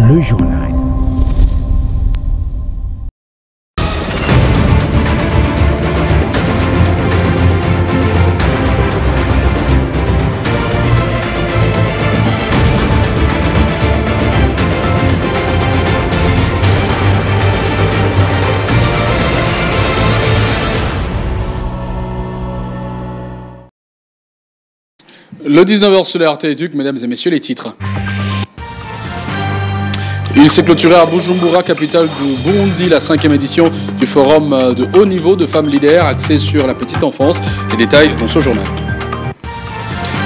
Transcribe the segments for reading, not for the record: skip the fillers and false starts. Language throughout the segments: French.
Le journal. Le 19h sur la RT Duc, mesdames et messieurs, les titres. Il s'est clôturé à Bujumbura, capitale du Burundi, la 5e édition du forum de haut niveau de femmes leaders axé sur la petite enfance. Les détails dans ce journal.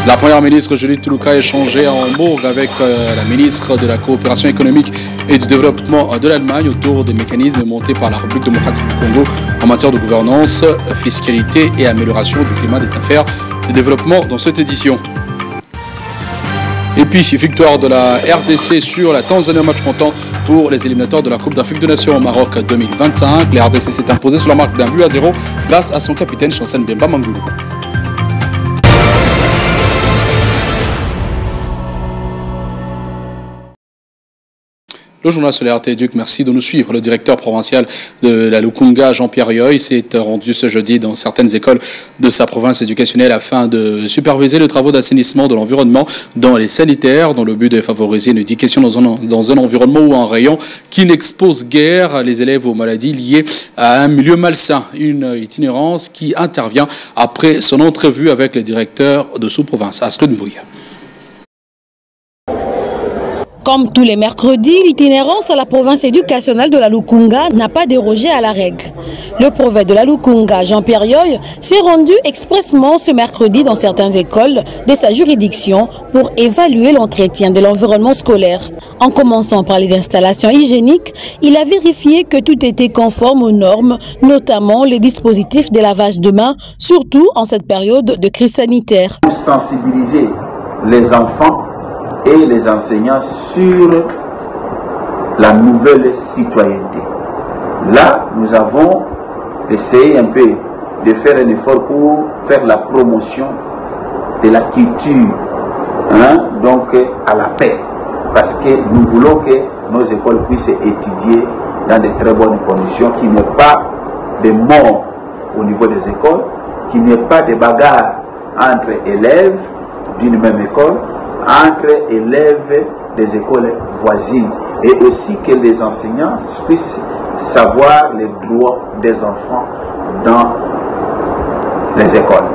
La première ministre Judith Tuluka a échangé en Hambourg avec la ministre de la coopération économique et du développement de l'Allemagne autour des mécanismes montés par la République démocratique du Congo en matière de gouvernance, fiscalité et amélioration du climat des affaires et développement dans cette édition. Et puis, victoire de la RDC sur la Tanzanie en match comptant pour les éliminatoires de la Coupe d'Afrique des Nations au Maroc 2025. La RDC s'est imposée sur la marque d'un but à 0 grâce à son capitaine Chancel Bemba Mangoulou. Le journal sur la RT Duc, merci de nous suivre. Le directeur provincial de la Lukunga, Jean-Pierre Yoy, s'est rendu ce jeudi dans certaines écoles de sa province éducationnelle afin de superviser les travaux d'assainissement de l'environnement dans les sanitaires, dans le but de favoriser une éducation dans un environnement ou un rayon qui n'expose guère les élèves aux maladies liées à un milieu malsain. Une itinérance qui intervient après son entrevue avec les directeurs de sous-province. Astrid Mbouya. Comme tous les mercredis, l'itinérance à la province éducationnelle de la Lukunga n'a pas dérogé à la règle. Le prophète de la Lukunga, Jean-Pierre Yoy, s'est rendu expressément ce mercredi dans certaines écoles de sa juridiction pour évaluer l'entretien de l'environnement scolaire. En commençant par les installations hygiéniques, il a vérifié que tout était conforme aux normes, notamment les dispositifs de lavage de mains, surtout en cette période de crise sanitaire. Pour sensibiliser les enfants et les enseignants sur la nouvelle citoyenneté. Là, nous avons essayé un peu de faire un effort pour faire la promotion de la culture, donc à la paix, parce que nous voulons que nos écoles puissent étudier dans de très bonnes conditions, qu'il n'y ait pas de morts au niveau des écoles, qu'il n'y ait pas de bagarres entre élèves d'une même école, entre élèves des écoles voisines, et aussi que les enseignants puissent savoir les droits des enfants dans les écoles.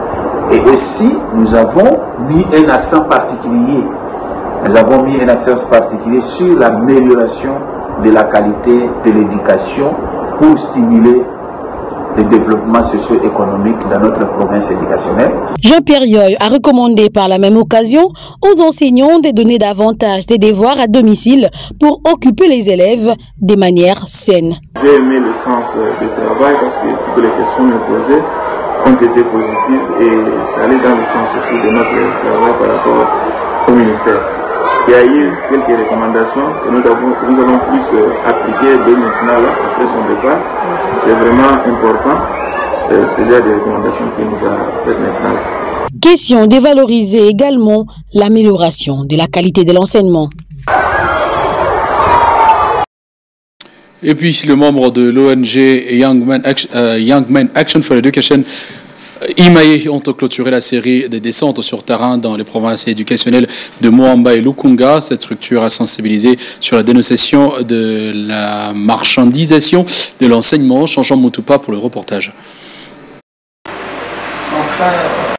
Et aussi, nous avons mis un accent particulier. Nous avons mis un accent particulier sur l'amélioration de la qualité de l'éducation pour stimuler le développement socio-économique dans notre province éducationnelle. Jean-Pierre Yoy a recommandé par la même occasion aux enseignants de donner davantage des devoirs à domicile pour occuper les élèves de manière saine. J'ai aimé le sens du travail parce que toutes les questions me posées ont été positives et ça allait dans le sens aussi de notre travail par rapport au ministère. Il y a eu quelques recommandations que nous allons plus appliquer dès maintenant, après son départ. C'est vraiment important, ce genre de recommandations qu'il nous a faites maintenant. Question de valoriser également l'amélioration de la qualité de l'enseignement. Et puis, le membre de l'ONG Young Men Action for Education, Imaye, ont clôturé la série des descentes sur terrain dans les provinces éducationnelles de Moamba et Lukunga. Cette structure a sensibilisé sur la dénonciation de la marchandisation de l'enseignement. Changeant Moutoupa pour le reportage.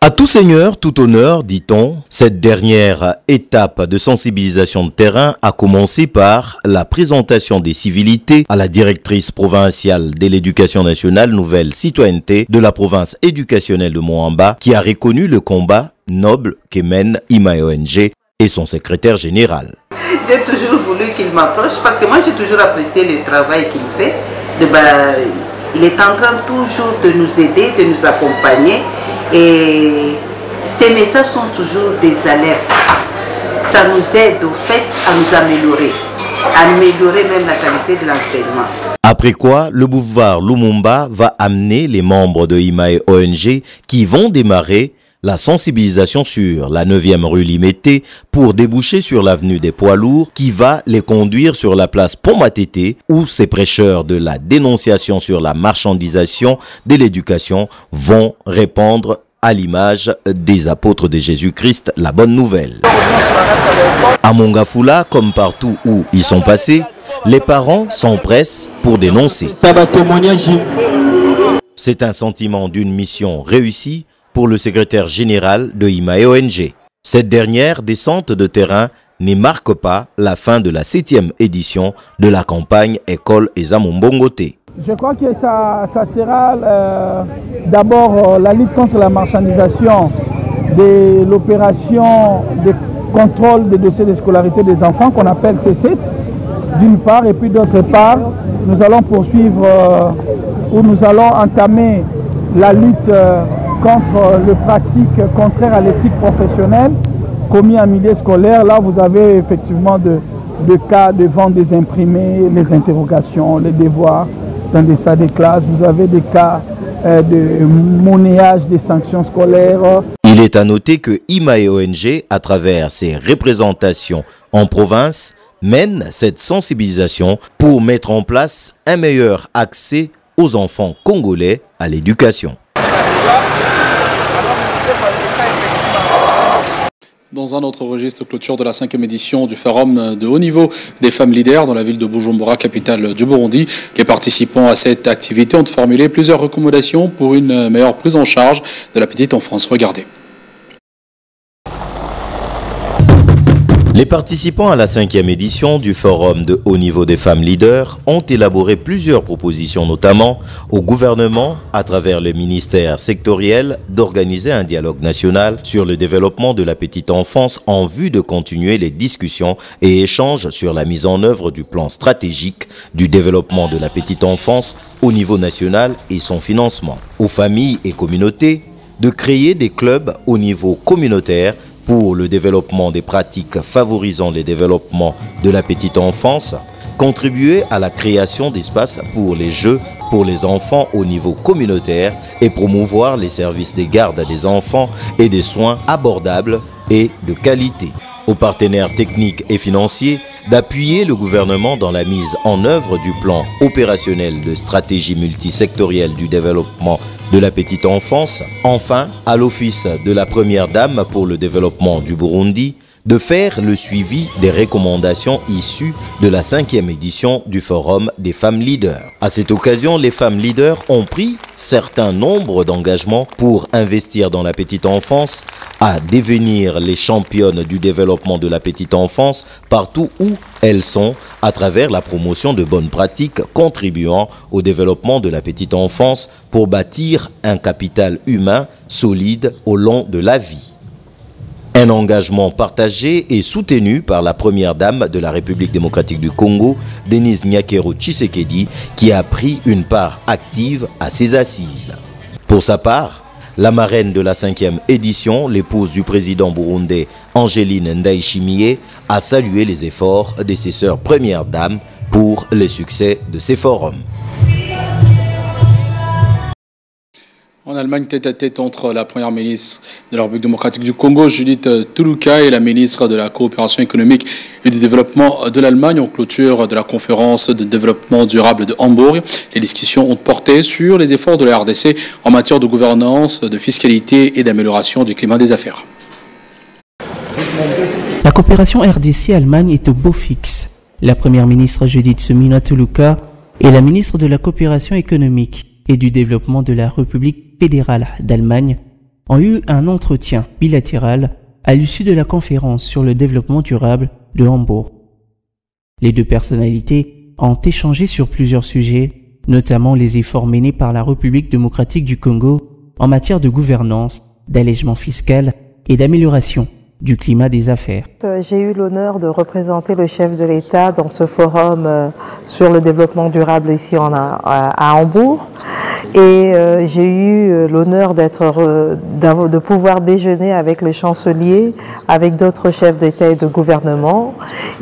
À tout seigneur, tout honneur, dit-on, cette dernière étape de sensibilisation de terrain a commencé par la présentation des civilités à la directrice provinciale de l'éducation nationale Nouvelle Citoyenneté de la province éducationnelle de Moamba, qui a reconnu le combat noble que mène Imaye ONG et son secrétaire général. J'ai toujours voulu qu'il m'approche parce que moi j'ai toujours apprécié le travail qu'il fait. Il est en train toujours de nous aider, de nous accompagner. Et ces messages sont toujours des alertes. Ça nous aide au fait à nous améliorer même la qualité de l'enseignement. Après quoi, le boulevard Lumumba va amener les membres de Imaye ONG qui vont démarrer la sensibilisation sur la 9e rue Limété pour déboucher sur l'avenue des Poids Lourds qui va les conduire sur la place Pont-Matete où ces prêcheurs de la dénonciation sur la marchandisation de l'éducation vont répandre à l'image des apôtres de Jésus-Christ la bonne nouvelle. À Mongafula, comme partout où ils sont passés, les parents s'empressent pour dénoncer. C'est un sentiment d'une mission réussie pour le secrétaire général de IMAE ONG. Cette dernière descente de terrain ne marque pas la fin de la 7e édition de la campagne École Ezamombongote. Je crois que ça sera d'abord la lutte contre la marchandisation de l'opération de contrôle des dossiers de scolarité des enfants qu'on appelle C7 d'une part, et puis d'autre part, nous allons poursuivre ou nous allons entamer la lutte contre les pratiques contraires à l'éthique professionnelle commis en milieu scolaire. Là, vous avez effectivement de cas de vente des imprimés, les interrogations, les devoirs dans des salles de classe. Vous avez des cas de monnayage des sanctions scolaires. Il est à noter que IMAE ONG, à travers ses représentations en province, mène cette sensibilisation pour mettre en place un meilleur accès aux enfants congolais à l'éducation. Dans un autre registre, clôture de la 5e édition du forum de haut niveau des femmes leaders dans la ville de Bujumbura, capitale du Burundi. Les participants à cette activité ont formulé plusieurs recommandations pour une meilleure prise en charge de la petite enfance. Regardez. Les participants à la 5e édition du Forum de haut niveau des femmes leaders ont élaboré plusieurs propositions, notamment au gouvernement, à travers le ministère sectoriel, d'organiser un dialogue national sur le développement de la petite enfance en vue de continuer les discussions et échanges sur la mise en œuvre du plan stratégique du développement de la petite enfance au niveau national et son financement. Aux familles et communautés, de créer des clubs au niveau communautaire pour le développement des pratiques favorisant le développement de la petite enfance, contribuer à la création d'espaces pour les jeux pour les enfants au niveau communautaire et promouvoir les services de garde des enfants et des soins abordables et de qualité. Aux partenaires techniques et financiers d'appuyer le gouvernement dans la mise en œuvre du plan opérationnel de stratégie multisectorielle du développement de la petite enfance. Enfin, à l'Office de la Première Dame pour le développement du Burundi, de faire le suivi des recommandations issues de la 5e édition du Forum des femmes leaders. À cette occasion, les femmes leaders ont pris certain nombre d'engagements pour investir dans la petite enfance, à devenir les championnes du développement de la petite enfance partout où elles sont, à travers la promotion de bonnes pratiques contribuant au développement de la petite enfance pour bâtir un capital humain solide au long de la vie. Un engagement partagé et soutenu par la première dame de la République démocratique du Congo, Denise Nyakero Tshisekedi, qui a pris une part active à ses assises. Pour sa part, la marraine de la 5e édition, l'épouse du président burundais Angeline Ndayishimiye, a salué les efforts de ses sœurs premières dames pour le succès de ces forums. En Allemagne, tête-à-tête entre la première ministre de la République démocratique du Congo, Judith Tuluka, et la ministre de la coopération économique et du développement de l'Allemagne en clôture de la conférence de développement durable de Hambourg. Les discussions ont porté sur les efforts de la RDC en matière de gouvernance, de fiscalité et d'amélioration du climat des affaires. La coopération RDC-Allemagne est au beau fixe. La première ministre Judith Suminwa Tuluka et la ministre de la coopération économique et du développement de la République fédérale d'Allemagne ont eu un entretien bilatéral à l'issue de la conférence sur le développement durable de Hambourg. Les deux personnalités ont échangé sur plusieurs sujets, notamment les efforts menés par la République démocratique du Congo en matière de gouvernance, d'allègement fiscal et d'amélioration du climat des affaires. J'ai eu l'honneur de représenter le chef de l'État dans ce forum sur le développement durable ici à Hambourg. Et j'ai eu l'honneur de pouvoir déjeuner avec le chancelier, avec d'autres chefs d'État et de gouvernement.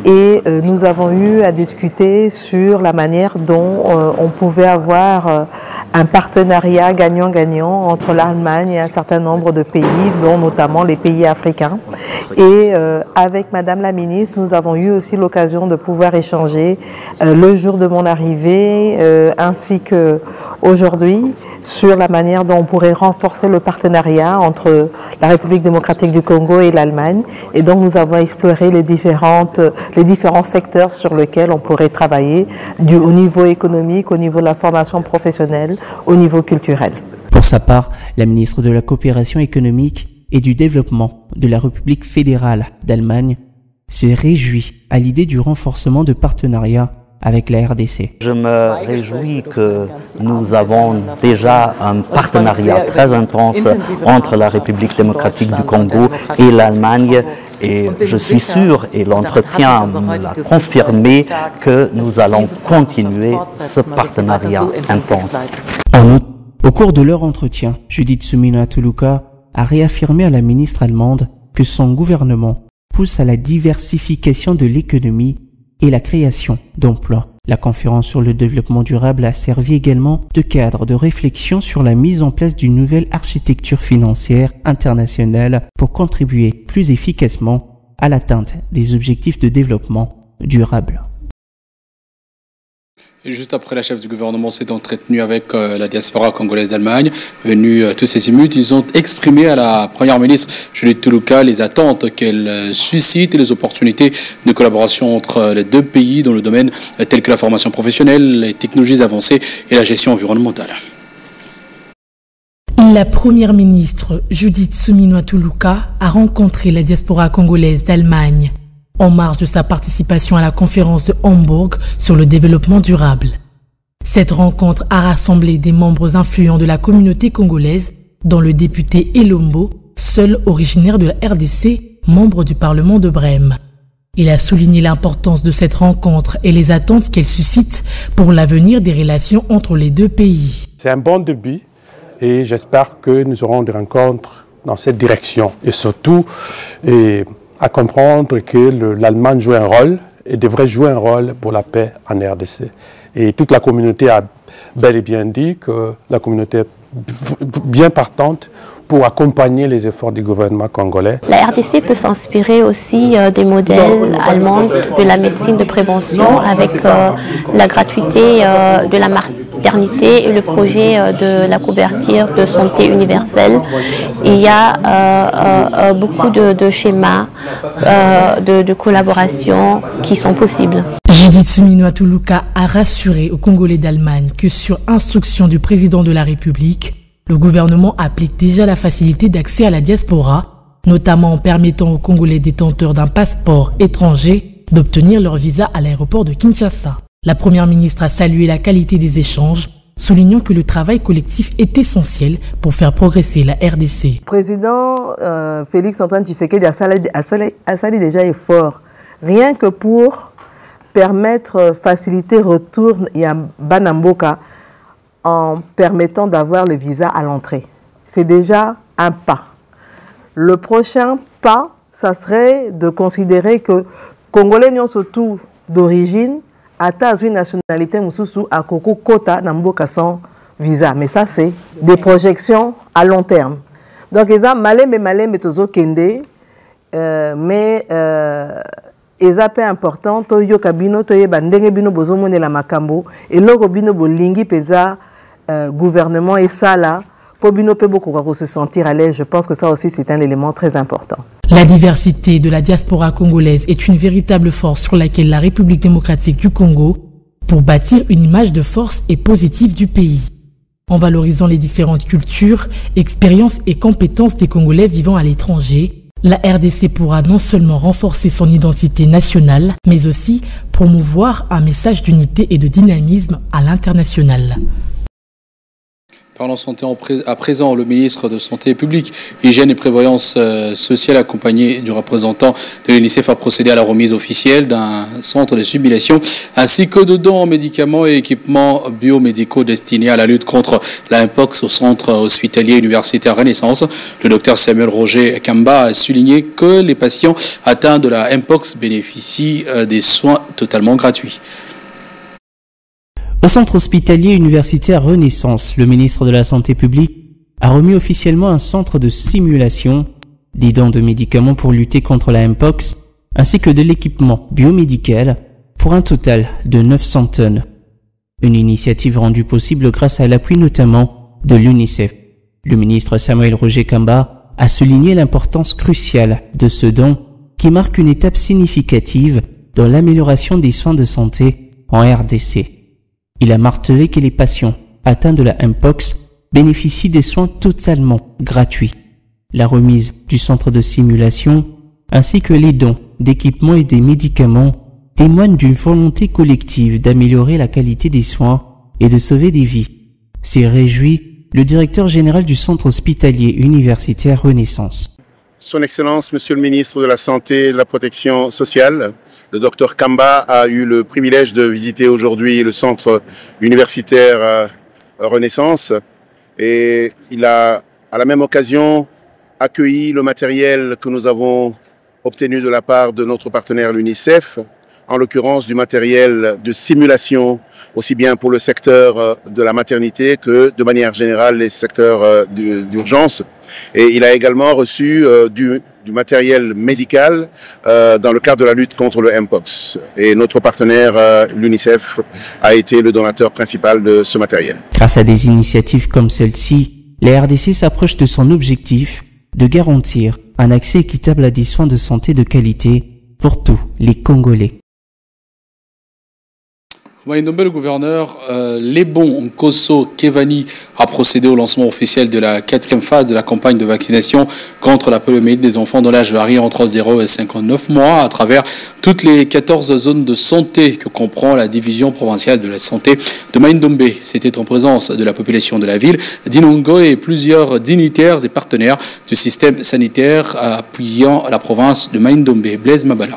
Et nous avons eu à discuter sur la manière dont on pouvait avoir un partenariat gagnant-gagnant entre l'Allemagne et un certain nombre de pays, dont notamment les pays africains. Et avec Madame la ministre, nous avons eu aussi l'occasion de pouvoir échanger le jour de mon arrivée ainsi qu'aujourd'hui sur la manière dont on pourrait renforcer le partenariat entre la République démocratique du Congo et l'Allemagne. Et donc nous avons exploré les différents secteurs sur lesquels on pourrait travailler au niveau économique, au niveau de la formation professionnelle, au niveau culturel. Pour sa part, la ministre de la Coopération économique et du développement de la République fédérale d'Allemagne se réjouit à l'idée du renforcement de partenariat avec la RDC. Je me réjouis que nous avons déjà un partenariat très intense entre la République démocratique du Congo et l'Allemagne. Et je suis sûr, et l'entretien l'a confirmé, que nous allons continuer ce partenariat intense. En outre, au cours de leur entretien, Judith Suminwa Tuluka a réaffirmé à la ministre allemande que son gouvernement pousse à la diversification de l'économie et la création d'emplois. La conférence sur le développement durable a servi également de cadre de réflexion sur la mise en place d'une nouvelle architecture financière internationale pour contribuer plus efficacement à l'atteinte des objectifs de développement durable. Et juste après, la chef du gouvernement s'est entretenue avec la diaspora congolaise d'Allemagne. Venus tous ces émeutes, ils ont exprimé à la première ministre Judith Tuluka les attentes qu'elle suscite et les opportunités de collaboration entre les deux pays dans le domaine tel que la formation professionnelle, les technologies avancées et la gestion environnementale. La première ministre Judith Suminwa Tuluka a rencontré la diaspora congolaise d'Allemagne en marge de sa participation à la conférence de Hambourg sur le développement durable. Cette rencontre a rassemblé des membres influents de la communauté congolaise, dont le député Elombo, seul originaire de la RDC, membre du Parlement de Brême. Il a souligné l'importance de cette rencontre et les attentes qu'elle suscite pour l'avenir des relations entre les deux pays. C'est un bon début et j'espère que nous aurons des rencontres dans cette direction et surtout à comprendre que l'Allemagne joue un rôle et devrait jouer un rôle pour la paix en RDC. Et toute la communauté a bel et bien dit que la communauté est bien partante pour accompagner les efforts du gouvernement congolais. La RDC peut s'inspirer aussi des modèles allemands de la médecine de prévention avec la gratuité de la maternité et le projet de la couverture de santé universelle. Il y a beaucoup de schémas de collaboration qui sont possibles. Judith Suminwa Tuluka a rassuré aux Congolais d'Allemagne que sur instruction du président de la République, le gouvernement applique déjà la facilité d'accès à la diaspora, notamment en permettant aux Congolais détenteurs d'un passeport étranger d'obtenir leur visa à l'aéroport de Kinshasa. La première ministre a salué la qualité des échanges, soulignant que le travail collectif est essentiel pour faire progresser la RDC. Le président Félix Antoine Tshisekedi a sali déjà effort, rien que pour permettre, faciliter retour à Banamboka en permettant d'avoir le visa à l'entrée. C'est déjà un pas. Le prochain pas, ça serait de considérer que Congolais n'ont surtout d'origine, à une nationalité mususu à Koko Kota Namboka sans visa. Mais ça, c'est des projections à long terme. Donc, ils ont malé tozo kende, mais eza pe important to yoka bino to yeba ndenge bino bozomone la makambo et loko bino bolingi peza gouvernement et ça là pour bino pe beaucoup se sentir à l'aise. Je pense que ça aussi c'est un élément très important. La diversité de la diaspora congolaise est une véritable force sur laquelle la République démocratique du Congo pour bâtir une image de force et positive du pays. En valorisant les différentes cultures, expériences et compétences des Congolais vivant à l'étranger, la RDC pourra non seulement renforcer son identité nationale, mais aussi promouvoir un message d'unité et de dynamisme à l'international. Parlons santé à présent, le ministre de Santé publique, Hygiène et Prévoyance sociale, accompagné du représentant de l'UNICEF, a procédé à la remise officielle d'un centre de sublimation ainsi que de dons en médicaments et équipements biomédicaux destinés à la lutte contre la Mpox au centre hospitalier universitaire Renaissance. Le docteur Samuel Roger Kamba a souligné que les patients atteints de la Mpox bénéficient des soins totalement gratuits. Au centre hospitalier universitaire Renaissance, le ministre de la Santé publique a remis officiellement un centre de simulation, des dons de médicaments pour lutter contre la Mpox, ainsi que de l'équipement biomédical pour un total de 900 tonnes. Une initiative rendue possible grâce à l'appui notamment de l'UNICEF. Le ministre Samuel Roger Kamba a souligné l'importance cruciale de ce don qui marque une étape significative dans l'amélioration des soins de santé en RDC. Il a martelé que les patients atteints de la Mpox bénéficient des soins totalement gratuits. La remise du centre de simulation ainsi que les dons d'équipements et des médicaments témoignent d'une volonté collective d'améliorer la qualité des soins et de sauver des vies. S'est réjoui le directeur général du centre hospitalier universitaire Renaissance. Son Excellence, Monsieur le ministre de la Santé et de la Protection sociale, le docteur Kamba a eu le privilège de visiter aujourd'hui le centre universitaire Renaissance et il a à la même occasion accueilli le matériel que nous avons obtenu de la part de notre partenaire l'UNICEF, en l'occurrence du matériel de simulation, aussi bien pour le secteur de la maternité que de manière générale les secteurs d'urgence. Et il a également reçu du matériel médical dans le cadre de la lutte contre le Mpox. Et notre partenaire, l'UNICEF, a été le donateur principal de ce matériel. Grâce à des initiatives comme celle-ci, la RDC s'approche de son objectif de garantir un accès équitable à des soins de santé de qualité pour tous les Congolais. Maïndombe, le gouverneur Lebon Nkoso Kevani a procédé au lancement officiel de la 4e phase de la campagne de vaccination contre la poliomyélite des enfants dont l'âge varie entre 0 et 59 mois à travers toutes les 14 zones de santé que comprend la division provinciale de la santé de Maïndombe. C'était en présence de la population de la ville d'Inongo et plusieurs dignitaires et partenaires du système sanitaire appuyant la province de Maïndombe. Blaise Mabala.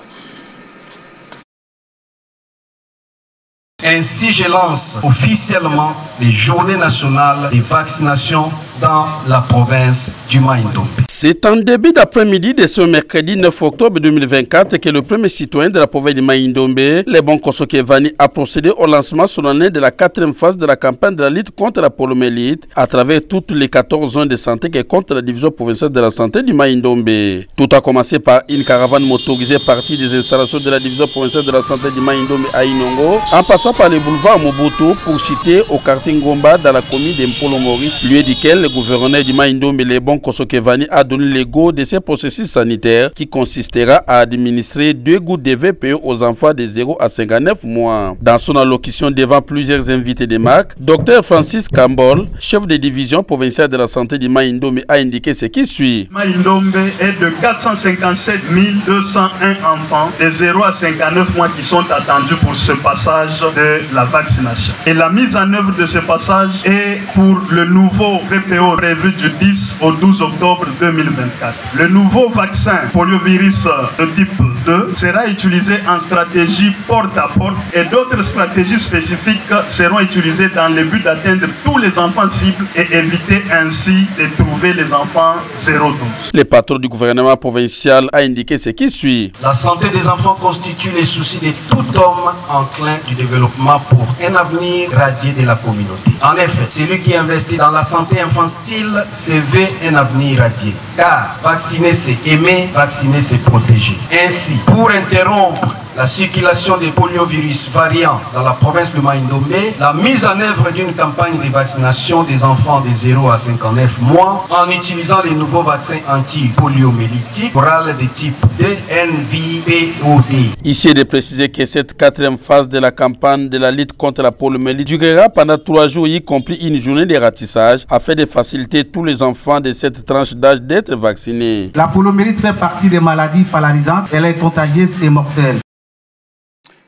Ainsi, je lance officiellement les journées nationales de vaccination dans la province du Maïndombe. C'est en début d'après-midi de ce mercredi 9 octobre 2024 que le premier citoyen de la province de Maïndombe, Lebon Nkoso Kevani, a procédé au lancement solennel de la 4e phase de la campagne de la lutte contre la poliomyélite à travers toutes les 14 zones de santé qui comptent la division provinciale de la santé du Maïndombe. Tout a commencé par une caravane motorisée partie des installations de la division provinciale de la santé du Maïndombe à Inongo, en passant par le boulevard Mobutu pour chuter au quartier Ngomba dans la commune d'Mpolo-Maurice, lieu duquel le gouverneur du Maïndombe, Lebon Nkoso Kevani, a donné le go de ces processus sanitaires qui consistera à administrer 2 gouttes de VPE aux enfants de 0 à 59 mois. Dans son allocution devant plusieurs invités de marque, Dr Francis Kambol, chef de division provinciale de la santé du Maïndombe, a indiqué ce qui suit. Maïndombe est de 457 201 enfants de 0 à 59 mois qui sont attendus pour ce passage de la vaccination. Et la mise en œuvre de ce passage est pour le nouveau VPO prévu du 10 au 12 octobre 2024. Le nouveau vaccin poliovirus de type 2 sera utilisé en stratégie porte à porte et d'autres stratégies spécifiques seront utilisées dans le but d'atteindre tous les enfants cibles et éviter ainsi de trouver les enfants 0-12. Le patron du gouvernement provincial a indiqué ce qui suit. La santé des enfants constitue les soucis de tout homme enclin du développement pour un avenir radieux de la communauté. En effet, celui qui investit dans la santé infantile se veut un avenir radieux. Car vacciner c'est aimer, vacciner c'est protéger. Ainsi, pour interrompre la circulation des poliovirus variants dans la province de Maïndombe, la mise en œuvre d'une campagne de vaccination des enfants de 0 à 59 mois en utilisant les nouveaux vaccins anti-poliomyélitiques orales de type 2 NVPOD. Ici est de préciser que cette 4e phase de la campagne de la lutte contre la poliomyélite durera pendant 3 jours, y compris une journée de ratissage, afin de faciliter tous les enfants de cette tranche d'âge d'être vaccinés. La poliomyélite fait partie des maladies polarisantes, elle est contagieuse et mortelle.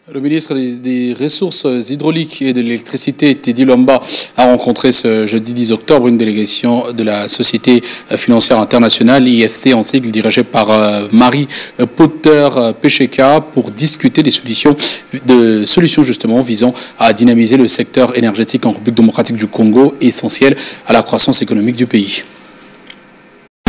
Le ministre des Ressources hydrauliques et de l'électricité, Teddy Lwamba, a rencontré ce jeudi 10 octobre une délégation de la Société financière internationale, IFC en sigle, dirigée par Marie Potter Pecheka, pour discuter des solutions justement visant à dynamiser le secteur énergétique en République démocratique du Congo, essentiel à la croissance économique du pays.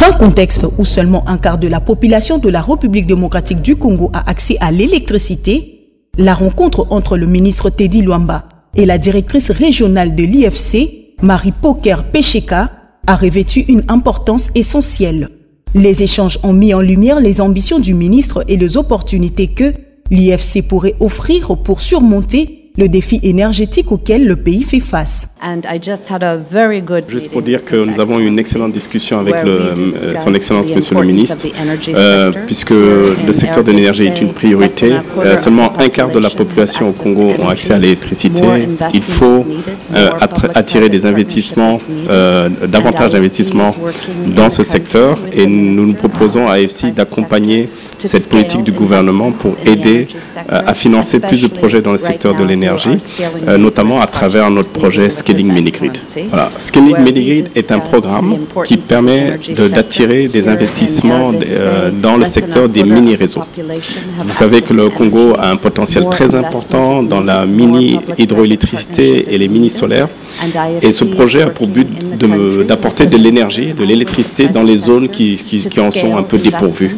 Dans un contexte où seulement un quart de la population de la République démocratique du Congo a accès à l'électricité, la rencontre entre le ministre Teddy Lwamba et la directrice régionale de l'IFC, Marie Potter Pecheka, a revêtu une importance essentielle. Les échanges ont mis en lumière les ambitions du ministre et les opportunités que l'IFC pourrait offrir pour surmonter le défi énergétique auquel le pays fait face. Juste pour dire que nous avons eu une excellente discussion avec son Excellence Monsieur le Ministre, puisque le secteur de l'énergie est une priorité. Seulement un quart de la population au Congo ont accès à l'électricité. Il faut attirer des investissements, davantage d'investissements dans ce secteur, et nous nous proposons à AFC d'accompagner cette politique du gouvernement pour aider à financer plus de projets dans le secteur de l'énergie, notamment à travers notre projet Scaling Mini-Grid. Voilà. Scaling Mini-Grid est un programme qui permet d'attirer des investissements dans le secteur des mini-réseaux. Vous savez que le Congo a un potentiel très important dans la mini-hydroélectricité et les mini-solaires, et ce projet a pour but d'apporter de l'énergie, de l'électricité dans les zones qui en sont un peu dépourvues,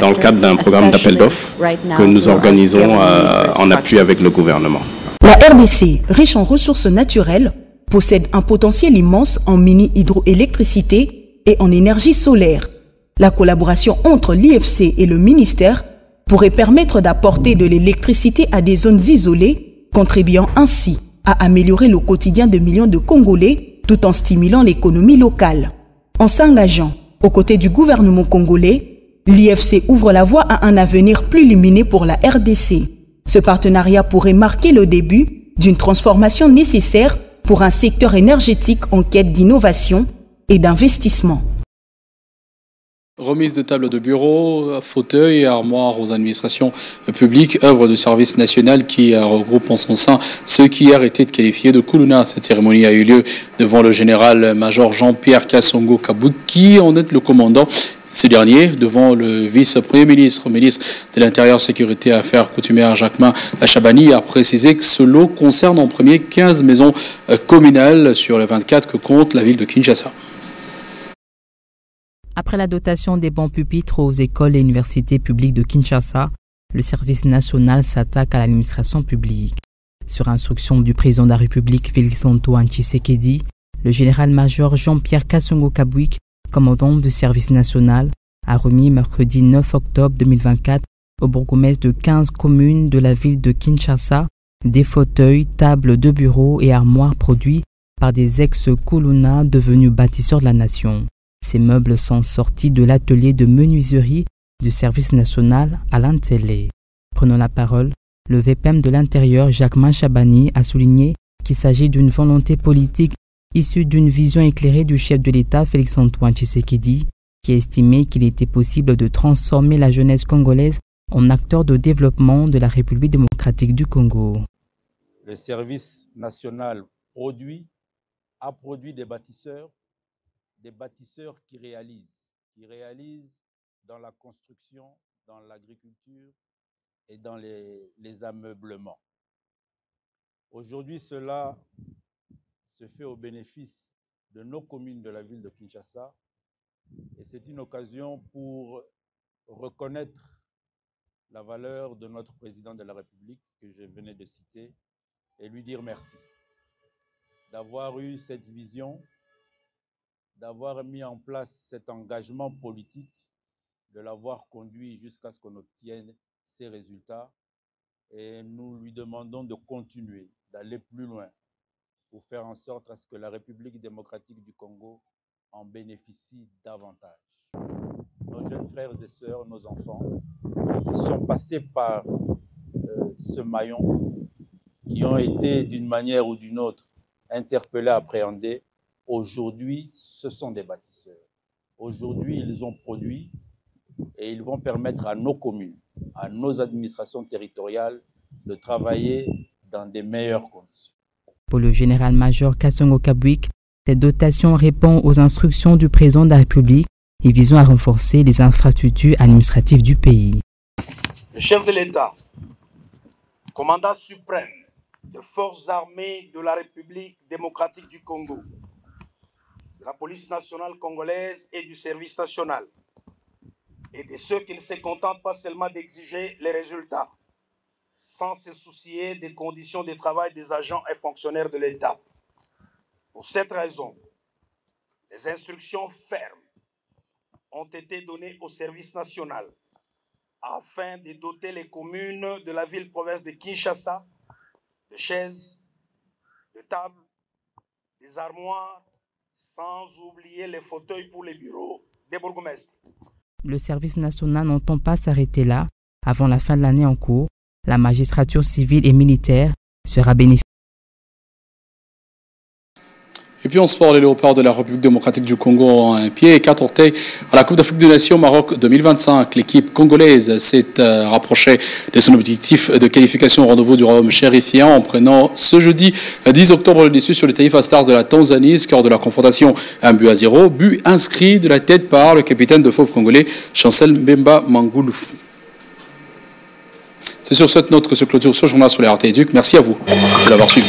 dans le cadre d'un programme d'appel d'offres que nous organisons en appui avec le gouvernement. La RDC, riche en ressources naturelles, possède un potentiel immense en mini-hydroélectricité et en énergie solaire. La collaboration entre l'IFC et le ministère pourrait permettre d'apporter de l'électricité à des zones isolées, contribuant ainsi à améliorer le quotidien de millions de Congolais tout en stimulant l'économie locale. En s'engageant aux côtés du gouvernement congolais, l'IFC ouvre la voie à un avenir plus lumineux pour la RDC. Ce partenariat pourrait marquer le début d'une transformation nécessaire pour un secteur énergétique en quête d'innovation et d'investissement. Remise de tables de bureaux, fauteuils et armoires aux administrations publiques, œuvre de service national qui regroupe en son sein ceux qui hier étaient qualifiés de Kuluna. Cette cérémonie a eu lieu devant le général-major Jean-Pierre Kassongo Kabouik, qui en est le commandant. Ce dernier, devant le vice-premier ministre, ministre de l'Intérieur, Sécurité et Affaires coutumières, Jacquemin Chabani, a précisé que ce lot concerne en premier 15 maisons communales sur les 24 que compte la ville de Kinshasa. Après la dotation des bancs pupitres aux écoles et universités publiques de Kinshasa, le service national s'attaque à l'administration publique. Sur instruction du président de la République Félix-Antoine Tshisekedi, le général-major Jean-Pierre Kassongo Kabouik, commandant du service national, a remis mercredi 9 octobre 2024 au bourgmestre de 15 communes de la ville de Kinshasa des fauteuils, tables de bureau et armoires produits par des ex-Kuluna devenus bâtisseurs de la nation. Ces meubles sont sortis de l'atelier de menuiserie du service national à l'Antélé. Prenant la parole, le VPM de l'Intérieur, Jacquemin Chabani, a souligné qu'il s'agit d'une volonté politique issue d'une vision éclairée du chef de l'État Félix-Antoine Tshisekedi, qui a estimé qu'il était possible de transformer la jeunesse congolaise en acteur de développement de la République démocratique du Congo. Le service national a produit des bâtisseurs qui réalisent dans la construction, dans l'agriculture et dans les ameublements. Aujourd'hui, cela se fait au bénéfice de nos communes de la ville de Kinshasa, et c'est une occasion pour reconnaître la valeur de notre président de la République que je venais de citer et lui dire merci d'avoir eu cette vision, d'avoir mis en place cet engagement politique, de l'avoir conduit jusqu'à ce qu'on obtienne ces résultats, et nous lui demandons de continuer, d'aller plus loin pour faire en sorte à ce que la République démocratique du Congo en bénéficie davantage. Nos jeunes frères et sœurs, nos enfants, qui sont passés par ce maillon, qui ont été d'une manière ou d'une autre interpellés, appréhendés, aujourd'hui, ce sont des bâtisseurs. Aujourd'hui, ils ont produit et ils vont permettre à nos communes, à nos administrations territoriales de travailler dans des meilleures conditions. Pour le général-major Kassongo Kabwik, cette dotation répond aux instructions du président de la République et visant à renforcer les infrastructures administratives du pays. Le chef de l'État, commandant suprême des forces armées de la République démocratique du Congo, de la police nationale congolaise et du service national, et de ceux qui ne se contentent pas seulement d'exiger les résultats, sans se soucier des conditions de travail des agents et fonctionnaires de l'État. Pour cette raison, les instructions fermes ont été données au service national afin de doter les communes de la ville-province de Kinshasa de chaises, de tables, des armoires, sans oublier les fauteuils pour les bureaux des bourgmestres. Le service national n'entend pas s'arrêter là. Avant la fin de l'année en cours, la magistrature civile et militaire sera bénéficiaire. Et puis en sport, les léopards de la République démocratique du Congo ont un pied et 4 orteils à la Coupe d'Afrique des Nations Maroc 2025. L'équipe congolaise s'est rapprochée de son objectif de qualification au rendez-vous du royaume chérifien en prenant ce jeudi 10 octobre le dessus sur les Taifa Stars de la Tanzanie, score de la confrontation 1-0, but inscrit de la tête par le capitaine de fauve congolais Chancel Mbemba Mangoulou. C'est sur cette note que se clôture ce journal sur les RT Éduc. Merci à vous de l'avoir suivi.